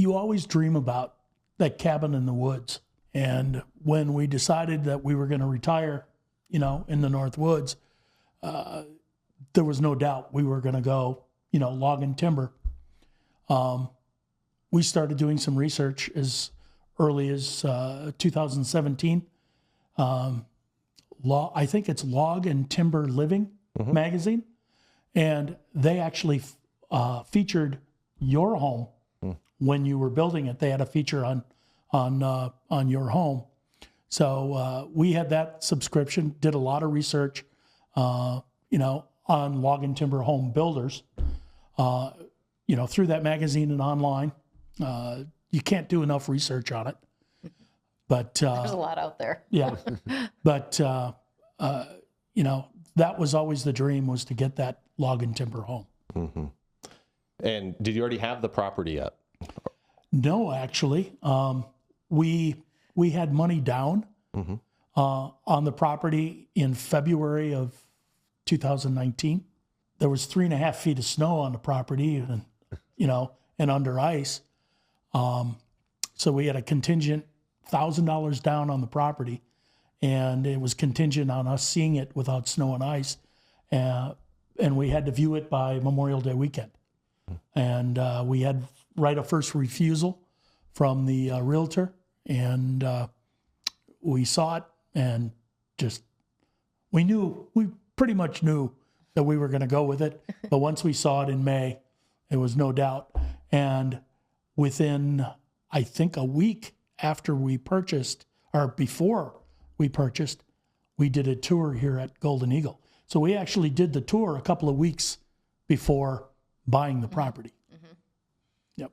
you always dream about that cabin in the woods. And when we decided that we were going to retire, in the North Woods, there was no doubt we were going to go, log and timber. We started doing some research as early as 2017. I think it's Log and Timber Living magazine, and they actually featured your home when you were building it. They had a feature on your home. So we had that subscription, did a lot of research, on log and timber home builders, through that magazine and online. You can't do enough research on it. But there's a lot out there. Yeah. But, that was always the dream, was to get that log and timber home. Mm-hmm. And did you already have the property yet? No, actually. We had money down on the property in February of 2019. There was 3.5 feet of snow on the property and, and under ice. So we had a contingent $1,000 down on the property, and it was contingent on us seeing it without snow and ice. And we had to view it by Memorial Day weekend. And we had right of first refusal from the realtor, and we saw it, and we pretty much knew that we were going to go with it. But once we saw it in May, it was no doubt. And within, I think, a week after we purchased, or before we purchased, we did a tour here at Golden Eagle. So we actually did the tour a couple of weeks before buying the property. Yep.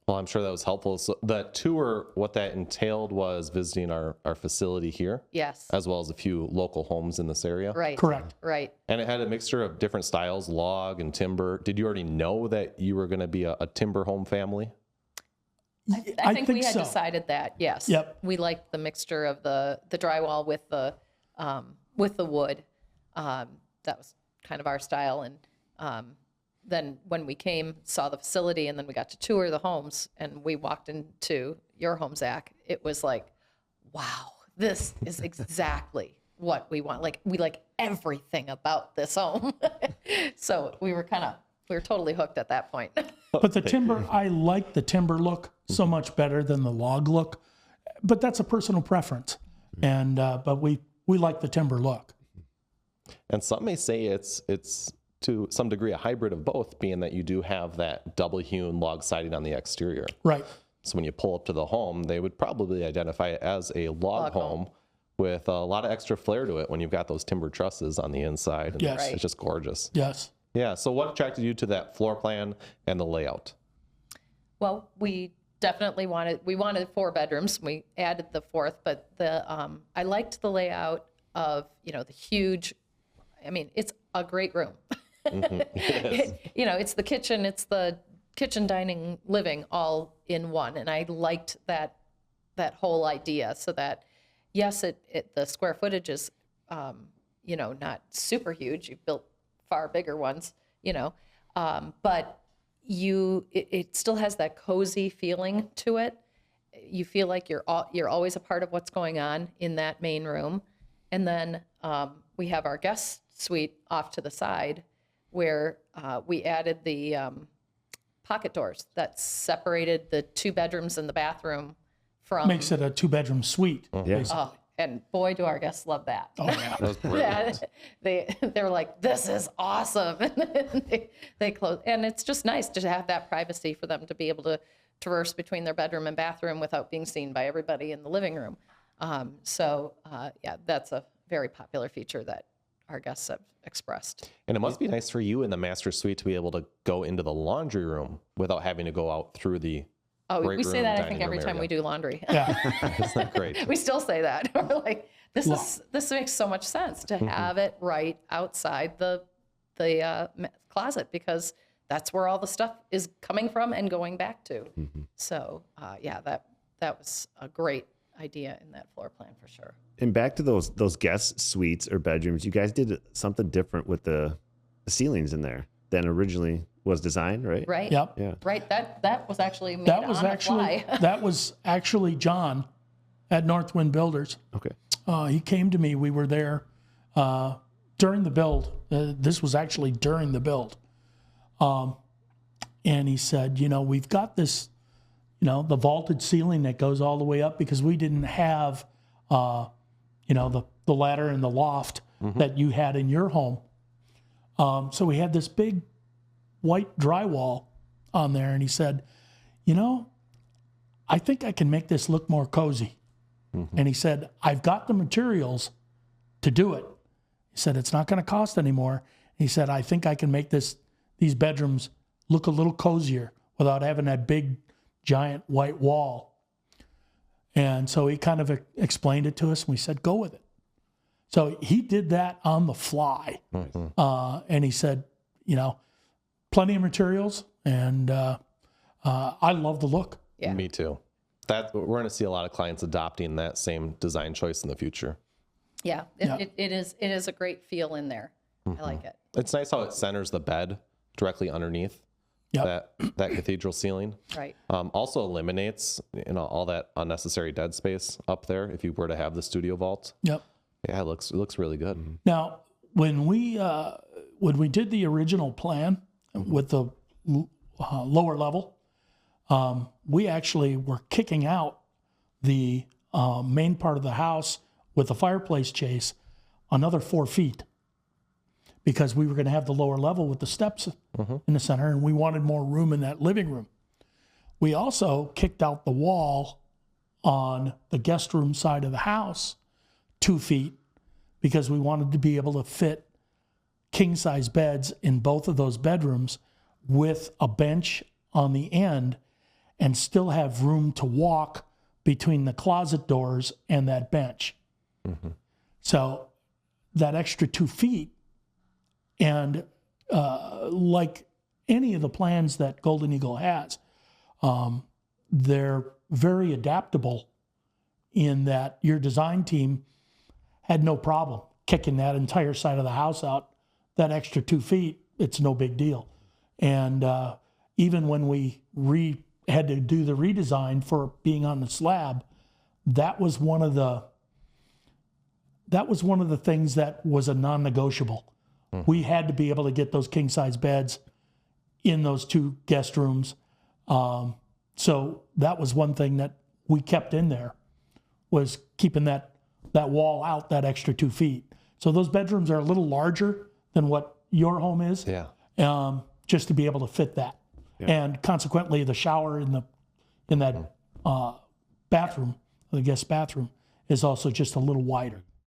Well, I'm sure that was helpful. So that tour, what that entailed was visiting our facility here. Yes. As well as a few local homes in this area. Right. Correct. Right. And it had a mixture of different styles, log and timber. Did you already know that you were going to be a timber home family? I think we had so. decided that, yes. Yep. We liked the mixture of the drywall with the wood. That was kind of our style. And then when we saw the facility, and then we got to tour the homes, and we walked into your home, Zach, it was like, wow, this is exactly what we want. Like, we like everything about this home. So we were totally hooked at that point. But the timber, I like the timber look so much better than the log look. But that's a personal preference. And but we like the timber look. And some may say it's to some degree a hybrid of both, being that you do have that double hewn log siding on the exterior. Right. So when you pull up to the home, they would probably identify it as a log home with a lot of extra flair to it when you've got those timber trusses on the inside. And Yes. It's just gorgeous. Yes. Yeah. So what attracted you to that floor plan and the layout? Well, we definitely wanted 4 bedrooms. We added the 4th, but I liked the layout of, the huge, it's a great room. Yes. It's the kitchen, it's the kitchen, dining, living all in one. And I liked that whole idea, so that, yes, the square footage is, not super huge. You've built far bigger ones, but it still has that cozy feeling to it. You feel like you're always a part of what's going on in that main room. And then we have our guest suite off to the side, where we added the pocket doors that separated the 2 bedrooms and the bathroom from. Makes it a 2-bedroom suite. Oh, and boy, do our guests love that. Oh, yeah. That was brilliant. They're like, this is awesome. And they close. And it's just nice to have that privacy for them to be able to traverse between their bedroom and bathroom without being seen by everybody in the living room. That's a very popular feature that our guests have expressed. And it must be nice for you in the master suite to be able to go into the laundry room without having to go out through the we say that, I think, every time we do laundry. Yeah. Isn't that great? We still say that. We're like, this makes so much sense to have it right outside the closet, because that's where all the stuff is coming from and going back to. So that was a great idea in that floor plan for sure. And back to those guest suites or bedrooms, you guys did something different with the ceilings in there. than originally was designed, right? Right. Yep. Yeah. Right. That was actually made That was on actually the fly. that was actually John at Northwind Builders. Okay. He came to me. We were there during the build. This was actually during the build. And he said, we've got this, the vaulted ceiling that goes all the way up because we didn't have, the ladder and the loft that you had in your home. So we had this big white drywall on there. And he said, I think I can make this look more cozy. And he said, I've got the materials to do it. He said, it's not going to cost anymore. He said, I think I can make these bedrooms look a little cozier without having that big, giant white wall. And so he kind of explained it to us, and we said, go with it. So he did that on the fly. And he said, plenty of materials, and I love the look. Yeah. Me too. We're going to see a lot of clients adopting that same design choice in the future. Yeah. It is a great feel in there. I like it. It's nice how it centers the bed directly underneath that cathedral ceiling. Right. Also eliminates all that unnecessary dead space up there if you were to have the studio vault. Yep. Yeah, it looks really good. Now, when we did the original plan with the lower level, we actually were kicking out the main part of the house with the fireplace chase another 4 feet because we were going to have the lower level with the steps in the center, and we wanted more room in that living room. We also kicked out the wall on the guest room side of the house 2 feet because we wanted to be able to fit king-size beds in both of those bedrooms with a bench on the end and still have room to walk between the closet doors and that bench. So that extra 2 feet, and like any of the plans that Golden Eagle has, they're very adaptable in that your design team had no problem kicking that entire side of the house out. That extra 2 feet, it's no big deal. And even when we had to do the redesign for being on the slab, that was one of the things that was a non-negotiable. We had to be able to get those king-size beds in those 2 guest rooms. So that was one thing that we kept in there, was keeping that wall out that extra 2 feet. So those bedrooms are a little larger than what your home is. Yeah. Just to be able to fit that. Yeah. And consequently, the shower in that bathroom, the guest bathroom, is also just a little wider.